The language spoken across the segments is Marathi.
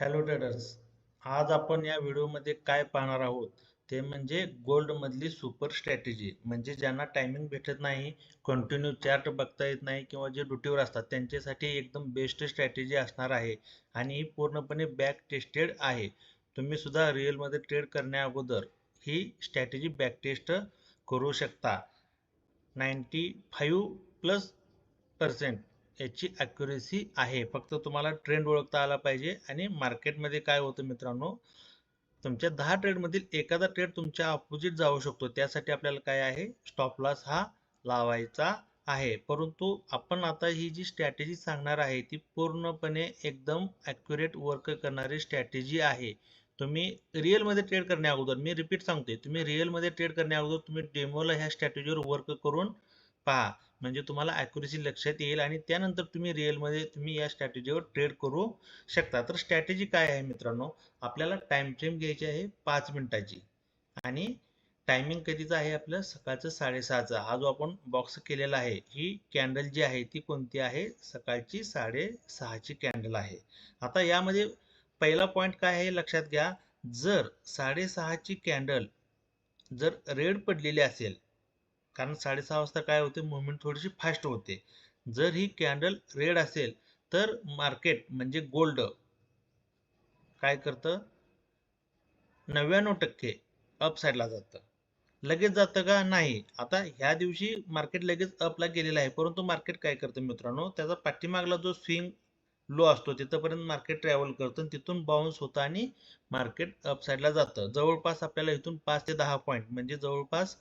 Hello traders. आज आपण या व्हिडिओमध्ये काय पाहणार आहोत ते म्हणजे गोल्ड मधली सुपर स्ट्रॅटेजी. म्हणजे ज्यांना टायमिंग भेटत नाही, कंटिन्यू चार्ट बघता येत नाही किंवा जे ड्युटीवर असतात त्यांच्यासाठी एकदम बेस्ट स्ट्रॅटेजी असणार आहे आणि ही पूर्णपणे बॅक टेस्टेड आहे. तुम्ही सुद्धा रिअलमध्ये ट्रेड करण्या अगोदर ही स्ट्रॅटेजी बॅक टेस्ट करू शकता. 95+% याची ॲक्युरेसी आहे. फक्त तुम्हाला ट्रेंड ओळखता आला पाहिजे आणि मार्केटमध्ये काय होतं मित्रांनो, तुमच्या 10 ट्रेडमधील एखादा ट्रेड तुमच्या अपोजिट जाऊ शकतो. त्यासाठी आपल्याला काय आहे, स्टॉप लॉस हा लावायचा आहे. परंतु आपण आता ही जी स्ट्रॅटेजी सांगणार आहे ती पूर्णपणे एकदम ॲक्युरेट वर्क करणारी स्ट्रॅटेजी आहे. तुम्ही रिअलमध्ये ट्रेड करण्या अगोदर, मी रिपीट सांगतोय, तुम्ही रिअलमध्ये ट्रेड करण्या अगोदर तुम्ही डेमोला ह्या स्ट्रॅटेजीवर वर्क करून पहा. म्हणजे तुम्हाला ॲक्युरेसी लक्षात येईल आणि त्यानंतर तुम्ही रिअलमध्ये तुम्ही या स्ट्रॅटेजीवर ट्रेड करू शकता. तर स्ट्रॅटेजी काय आहे मित्रांनो, आपल्याला टाइम फ्रेम घ्यायची आहे 5 मिनिटाची आणि टायमिंग कधीचा आहे आपलं, सकाळचं 6:30चा. हा जो आपण बॉक्स केलेला आहे, ही कॅन्डल जी आहे ती कोणती आहे, सकाळची 6:30ची कॅन्डल आहे. आता यामध्ये पहिला पॉईंट काय आहे लक्षात घ्या, जर 6:30ची कॅन्डल जर रेड पडलेली असेल, कारण 6:30 वाजता काय होते, मुवमेंट थोडीशी फास्ट होते. जर ही कॅन्डल रेड असेल तर मार्केट म्हणजे गोल्ड काय करतं, 99% अप साईडला जातं. लगेच जातं का, नाही. आता ह्या दिवशी मार्केट लगेच अपला गेलेलं आहे, परंतु मार्केट काय करतं मित्रांनो, त्याचा पाठीमागला जो स्विंग लो असतो तिथपर्यंत मार्केट ट्रॅव्हल करतं, तिथून बाउन्स होतं आणि मार्केट अप साईडला जातं. जवळपास आपल्याला इथून 5 ते 10 पॉईंट म्हणजे जवळपास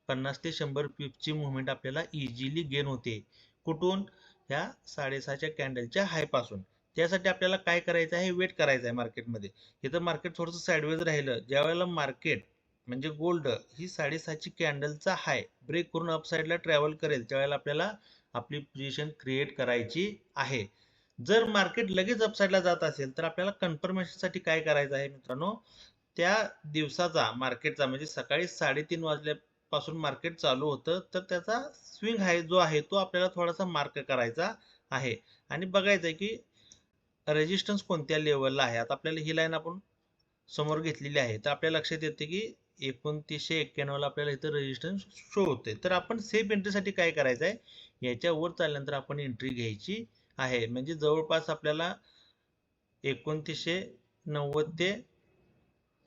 50 ते 100 पिपची मुवमेंट आपल्याला इझिली गेन होते. कुठून, ह्या 6:30च्या कॅन्डलच्या हाय पासून. त्यासाठी आपल्याला काय करायचं आहे, वेट करायचं आहे मार्केटमध्ये. इथं मार्केट थोडंसं साईडवेज राहिलं, ज्यावेळेला मार्केट म्हणजे गोल्ड ही 6:30ची कॅन्डलचा हाय ब्रेक करून अप साईडला ट्रॅव्हल करेल, त्यावेळेला आपल्याला आपली पोझिशन क्रिएट करायची आहे. जर मार्केट लगेच अप साईडला जात असेल तर आपल्याला कन्फर्मेशनसाठी काय करायचं आहे मित्रांनो, त्या दिवसाचा मार्केटचा म्हणजे सकाळी 3:30 वाजल्यापासून मार्केट चालू होतं तर त्याचा स्विंग हाय जो आहे तो आपल्याला थोडासा मार्क करायचा आहे आणि बघायचं आहे की रेजिस्टन्स कोणत्या लेवलला आहे. आता आपल्याला ही लाईन आपण समोर घेतलेली आहे, तर आपल्या लक्षात येते की 2991 ला आपल्याला इथं रेजिस्टन्स शो होते. तर आपण सेफ एंट्रीसाठी काय करायचं आहे, याच्यावर चालल्यानंतर आपण एंट्री घ्यायची आहे. म्हणजे जवळपास आपल्याला 2990 ते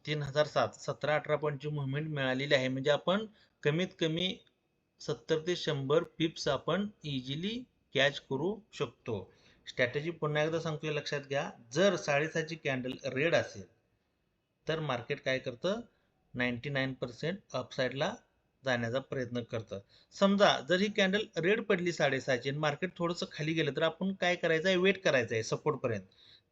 3007 17-18 पॉईंटची मुवमेंट मिळालेली आहे. म्हणजे आपण कमीत कमी 70 ते 100 पिप्स आपण इझिली कॅच करू शकतो. स्ट्रॅटेजी पुन्हा एकदा सांगतोय, लक्षात घ्या. जर 6:30ची कॅन्डल रेड असेल तर मार्केट काय करतं, 99% अपसाईडला जाण्याचा प्रयत्न करतं. समजा जर ही कॅन्डल रेड पडली 6:30ची आणि मार्केट थोडंसं खाली गेलं तर आपण काय करायचं आहे, वेट करायचं आहे सपोर्ट पर्यंत.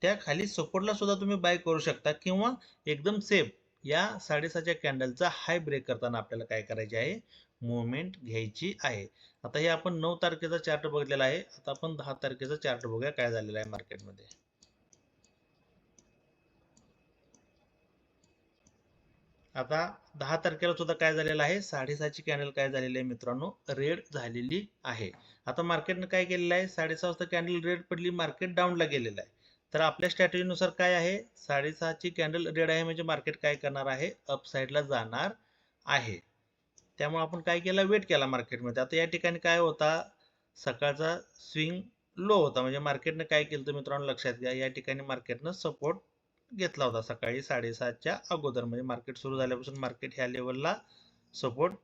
त्या खाली सपोर्टला सुद्धा तुम्ही बाय करू शकता किंवा एकदम सेफ या 6:30च्या कॅन्डलचा हाय ब्रेक करताना आपल्याला काय करायचे आहे, मुवमेंट घ्यायची आहे. आता हे आपण 9 तारखेचा चार्ट बघितलेला आहे. आता आपण 10 तारखेचा चार्ट बघूया काय झालेला आहे मार्केटमध्ये. आता 10 तारखेला सुद्धा काय झालेलं आहे, 6:30ची कॅन्डल काय झालेली आहे मित्रांनो, रेड झालेली आहे. आता मार्केटनं काय केलेलं आहे, 6:30 वाजता कॅन्डल रेड पडली, मार्केट डाऊनला गेलेलं आहे. तर आपल्या स्ट्रॅटेजीनुसार काय आहे, 6:30ची कॅन्डल रेड आहे म्हणजे मार्केट काय करणार आहे, अप साईडला जाणार आहे. त्यामुळे आपण काय केलं, वेट केला मार्केटमध्ये. आता या ठिकाणी काय होता, सकाळचा स्विंग लो होता, म्हणजे मार्केटनं काय केलं तर मित्रांनो लक्षात घ्या, या ठिकाणी मार्केटनं सपोर्ट घेतला होता सकाळी 7:30च्या अगोदर. म्हणजे मार्केट सुरू झाल्यापासून मार्केट ह्या लेवलला सपोर्ट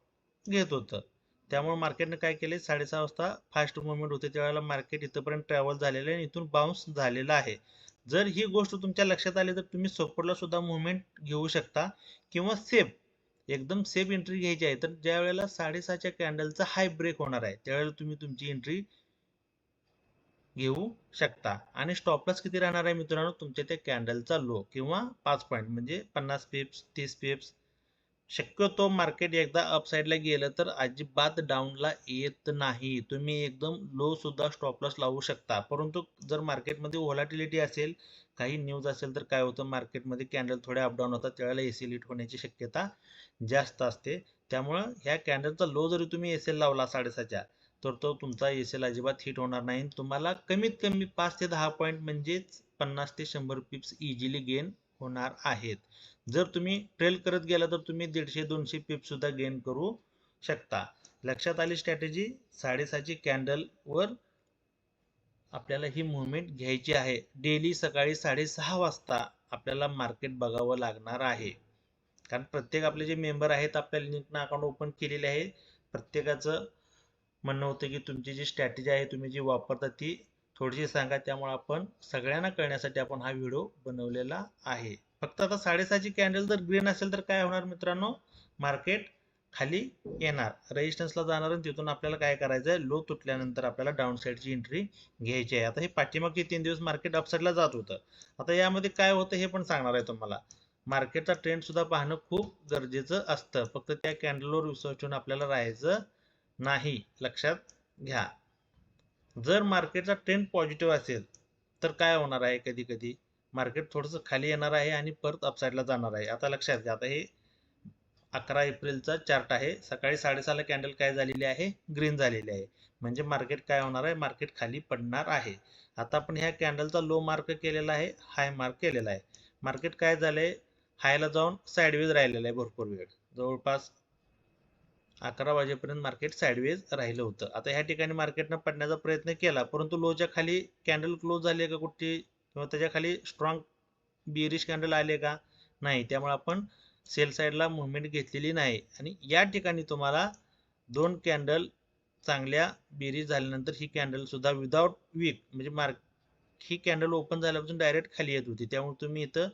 घेत होतं. त्यामुळे मार्केटने काय केले, 6:30 वाजता फास्ट मुवमेंट होते त्यावेळेला मार्केट इथंपर्यंत ट्रॅव्हल झालेलं आहे आणि इथून बाउन्स झालेला आहे. जर ही गोष्ट तुमच्या लक्षात आली तर तुम्ही सपोर्टला सुद्धा मुवमेंट घेऊ शकता किंवा सेफ एकदम सेफ एंट्री घ्यायची आहे. तर ज्या वेळेला 6:30च्या कॅन्डलचा हाय ब्रेक होणार आहे त्यावेळेला तुम्ही तुमची एंट्री घेऊ शकता. आणि स्टॉप लॉस किती राहणार आहे मित्रांनो, तुमच्या त्या कॅन्डलचा लो किंवा 5 पॉईंट म्हणजे 50 पिप्स 30 पिप्स. शक्यतो मार्केट एकदा अपसाईडला गेलं तर अजिबात डाऊनला येत नाही. तुम्ही एकदम लो सुद्धा स्टॉप लॉस लावू शकता. परंतु जर मार्केटमध्ये व्होलॅटिलिटी असेल, काही न्यूज असेल तर काय होतं, मार्केटमध्ये कॅन्डल थोडे अपडाऊन होतात, त्यावेळेला एसी लिट होण्याची शक्यता जास्त असते. त्यामुळं ह्या कॅन्डलचा लो जरी तुम्ही एसएल लावला 6:30च्या तर तो तुमचा एसएल अजिबात हिट होणार नाही. तुम्हाला कमीत कमी 5 ते 10 पॉईंट म्हणजेच 50 ते 100 पिप्स इझिली गेन होणार आहेत. जर तुम्ही ट्रेल करत गेला तर तुम्ही 150-200 पिप्स सुद्धा गेन करू शकता. लक्षात आली स्ट्रॅटेजी. 6:30ची कॅन्डल वर आपल्याला ही मुवमेंट घ्यायची आहे. डेली सकाळी 6:30 वाजता आपल्याला मार्केट बघावं लागणार आहे. कारण प्रत्येक आपले जे मेंबर आहेत आपल्या लिंकनं अकाउंट ओपन केलेले आहे. प्रत्येकाचं म्हणणं होतं की तुमची जी स्ट्रॅटेजी आहे तुम्ही जी वापरता ती थोडीशी सांगा. त्यामुळे आपण सगळ्यांना कळण्यासाठी आपण हा व्हिडिओ बनवलेला आहे. फक्त आता 6:30ची कॅन्डल जर ग्रीन असेल तर काय होणार मित्रांनो, मार्केट खाली येणार, रेजिस्टन्सला जाणार आणि तिथून आपल्याला काय करायचं आहे, लो तुटल्यानंतर आपल्याला डाऊन साईडची एंट्री घ्यायची आहे. आता हे पाठीमागचे 3 दिवस मार्केट अपसाईडला जात होतं. आता यामध्ये काय होतं हे पण सांगणार आहे तुम्हाला. मार्केटचा ट्रेंड सुद्धा पाहणं खूप गरजेचं असतं. फक्त त्या कॅन्डलवर विश्वास ठेवून आपल्याला राहायचं नाही. लक्षात घ्या. जर मार्केटचा ट्रेंड पॉझिटिव्ह असेल तर काय होणार आहे, कधी कधी मार्केट थोडंसं खाली येणार आहे आणि परत अपसाईडला जाणार आहे. आता लक्षात घ्या. आता हे 11 एप्रिलचा चार्ट आहे. सकाळी 6:30ला कॅन्डल काय झालेली आहे, ग्रीन झालेली आहे. म्हणजे मार्केट काय होणार आहे, मार्केट खाली पडणार आहे. आता आपण ह्या कॅन्डलचा लो मार्क केलेला आहे, हाय मार्क केलेला आहे. मार्केट काय झालंय, हायला जाऊन साईडवेज राहिलेलं आहे भरपूर वेळ. जवळपास 11 वाजेपर्यंत मार्केट साईडवेज राहिलं होतं. आता ह्या ठिकाणी मार्केटनं पडण्याचा प्रयत्न केला, परंतु लोच्या खाली कॅन्डल क्लोज झाली का कुठे, किंवा त्याच्या खाली स्ट्रॉंग बिअरिश कॅन्डल आले का, नाही. त्यामुळे आपण सेल साईडला मुवमेंट घेतलेली नाही. आणि या ठिकाणी तुम्हाला 2 कॅन्डल चांगल्या बेरीज झाल्यानंतर ही कॅन्डल सुद्धा विदाउट विक म्हणजे ही कॅन्डल ओपन झाल्यापासून डायरेक्ट खाली येत होती. त्यामुळे तुम्ही इथं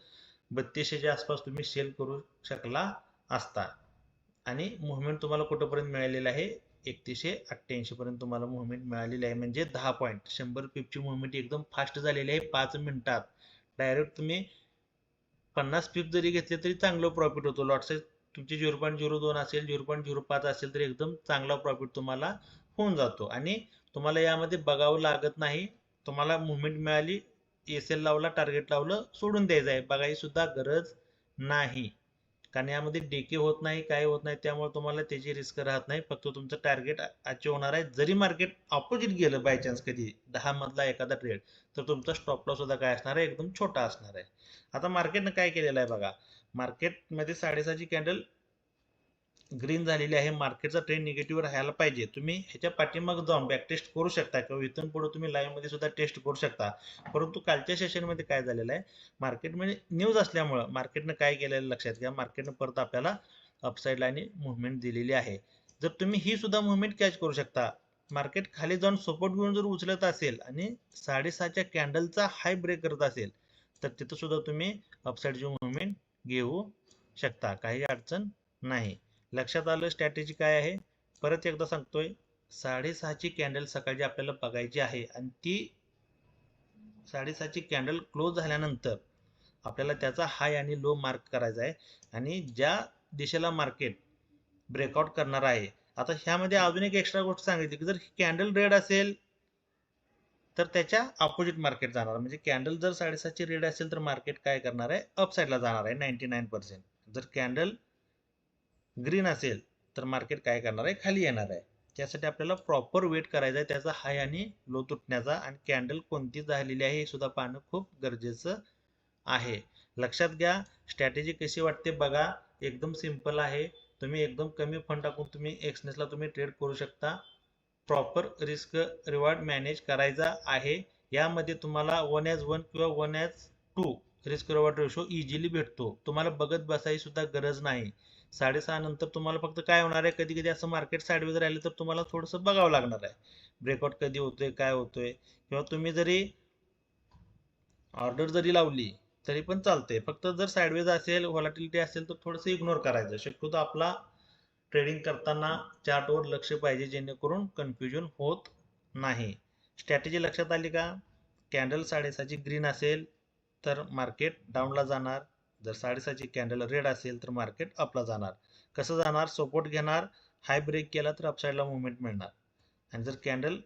3200च्या आसपास तुम्ही सेल करू शकला असता. आणि मुवमेंट तुम्हाला कुठंपर्यंत मिळालेलं आहे, 3188 पर्यंत तुम्हाला मुवमेंट मिळालेली आहे. म्हणजे 10 पॉईंट 100 पिपची मुवमेंट एकदम फास्ट झालेली आहे. 5 मिनिटात डायरेक्ट तुम्ही 50 पिप जरी घेतले तरी चांगलं प्रॉफिट होतो. लॉट साईज तुमची 0.02 असेल, 0.05 असेल तर एकदम चांगला प्रॉफिट तुम्हाला होऊन जातो. आणि तुम्हाला यामध्ये बघावं लागत नाही. तुम्हाला मुवमेंट मिळाली, एसएल लावला, टार्गेट लावलं, सोडून द्यायचं आहे, बघायची सुद्धा गरज नाही. कारण यामध्ये डेके होत नाही, काय होत नाही. त्यामुळे तुम्हाला त्याची रिस्क राहत नाही. फक्त तुमचं टार्गेट अचीव होणार आहे. जरी मार्केट ऑपोजिट गेलं बाय चान्स कधी 10 मधला एखादा ट्रेड, तर तुमचा स्टॉप लॉस सुद्धा काय असणार आहे, एकदम छोटा असणार आहे. आता मार्केटनं काय केलेलं आहे बघा. मार्केटमध्ये 6:30ची कॅन्डल ग्रीन झालेली आहे. मार्केटचा ट्रेंड निगेटिव्ह राहायला पाहिजे. तुम्ही ह्याच्या पाठीमाग जाऊन बॅक टेस्ट करू शकता, किंवा इथून पुढे तुम्ही लाईव्ह मध्ये सुद्धा टेस्ट करू शकता. परंतु कालच्या सेशनमध्ये काय झालेलं आहे, मार्केटमध्ये न्यूज असल्यामुळं मार्केटनं काय केलेलं लक्षात घ्या. मार्केटनं परत आपल्याला अपसाईडला आणि मुवमेंट दिलेली आहे. जर तुम्ही ही सुद्धा मुवमेंट कॅच करू शकता. मार्केट खाली जाऊन सपोर्ट घेऊन जर उचलत असेल आणि 6:30च्या कॅन्डलचा हाय ब्रेक करत असेल तर तिथं सुद्धा तुम्ही अपसाईडची मुवमेंट घेऊ शकता, काही अडचण नाही. लक्षात आलं स्ट्रॅटेजी काय आहे. परत एकदा सांगतोय, 6:30ची कॅन्डल सकाळची आपल्याला बघायची आहे आणि ती 6:30ची कॅन्डल क्लोज झाल्यानंतर आपल्याला त्याचा हाय आणि लो मार्क करायचा आहे. आणि ज्या दिशेला मार्केट ब्रेकआउट करणार आहे, आता ह्यामध्ये अजून एक एक्स्ट्रा गोष्ट सांगितली की जर कॅन्डल रेड असेल तर त्याच्या अपोजिट मार्केट जाणार. म्हणजे कॅन्डल जर 6:30ची रेड असेल तर मार्केट काय करणार आहे, अपसाईडला जाणार आहे 99%. जर कॅन्डल ग्रीन असेल तर मार्केट काय करणार आहे, खाली येणार आहे. त्यासाठी आपल्याला प्रॉपर वेट करायचा आहे त्याचा हाय आणि लो तुटण्याचा. आणि कॅन्डल कोणती झालेली आहे हे सुद्धा पाहणं खूप गरजेचं आहे. लक्षात घ्या. स्ट्रॅटेजी कशी वाटते बघा, एकदम सिंपल आहे. तुम्ही एकदम कमी फंड टाकून तुम्ही एक्सनेसला तुम्ही ट्रेड करू शकता. प्रॉपर रिस्क रिवॉर्ड मॅनेज करायचा आहे. यामध्ये तुम्हाला 1:1 किंवा 1:2 रिस्क रिवॉर्ड रेशो इझिली भेटतो. तुम्हाला बघत बसायची सुद्धा गरज नाही. 6:30 नंतर तुम्हाला फक्त काय होणार आहे, कधी कधी असं मार्केट साईडवेज राहिलं तर तुम्हाला थोडंसं बघावं लागणार आहे, ब्रेकआउट कधी होतोय, काय होतोय. किंवा तुम्ही जरी ऑर्डर जरी लावली तरी पण चालते. फक्त जर साईडवेज असेल, व्हॉलॅटिलिटी असेल तर थोडंसं इग्नोर करायचं. शक्यतो आपला ट्रेडिंग करताना चार्टवर लक्ष पाहिजे, जेणेकरून कन्फ्युजन होत नाही. स्ट्रॅटेजी लक्षात आली का. कॅन्डल 6:30ची ग्रीन असेल तर मार्केट डाऊनला जाणार. जर 6:30ची कॅन्डल रेड असेल तर मार्केट अपला जाणार. कसं जाणार, सपोर्ट घेणार, हाय ब्रेक केला तर अपसाईडला मुवमेंट मिळणार. आणि जर कॅन्डल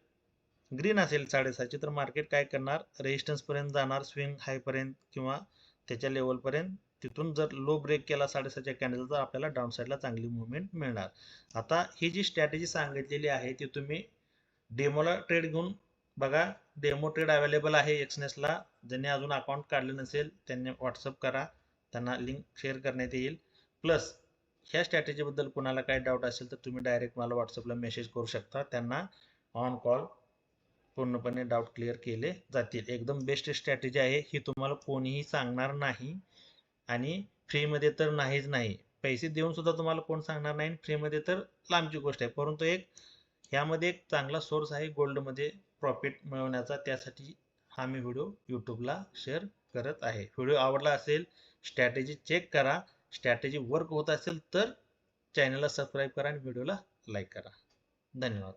ग्रीन असेल 6:30ची तर मार्केट काय करणार, रेजिस्टन्स पर्यंत जाणार, स्विंग हाय पर्यंत किंवा त्याच्या लेवल पर्यंत. तिथून जर लो ब्रेक केला 6:30च्या कॅन्डल तर आपल्याला डाऊन साईडला चांगली मुवमेंट मिळणार. आता ही जी स्ट्रॅटेजी सांगितलेली आहे ती तुम्ही डेमोला ट्रेड घेऊन बघा. डेमो ट्रेड अवेलेबल आहे एक्सनेसला. ज्यांनी अजून अकाउंट काढले नसेल त्यांनी व्हॉट्सअप करा, त्यांना लिंक शेअर करण्यात येईल. प्लस ह्या स्ट्रॅटेजीबद्दल कोणाला काही डाऊट असेल तर तुम्ही डायरेक्ट मला व्हॉट्सअपला मेसेज करू शकता. त्यांना ऑन कॉल पूर्णपणे डाऊट क्लिअर केले जातील. एकदम बेस्ट स्ट्रॅटेजी आहे ही, तुम्हाला कोणीही सांगणार नाही आणि फ्रीमध्ये तर नाहीच नाही. पैसे देऊन सुद्धा तुम्हाला कोण सांगणार नाही, फ्रीमध्ये तर लांबची गोष्ट आहे. परंतु ह्यामध्ये एक चांगला सोर्स आहे गोल्डमध्ये प्रॉफिट मिळवण्याचा. त्यासाठी हा मी व्हिडिओ यूट्यूबला शेअर करत आहे. व्हिडिओ आवडला असेल, स्ट्रॅटेजी चेक करा. स्ट्रॅटेजी वर्क होत असेल तर चॅनलला सबस्क्राईब करा आणि व्हिडिओला लाईक करा. धन्यवाद.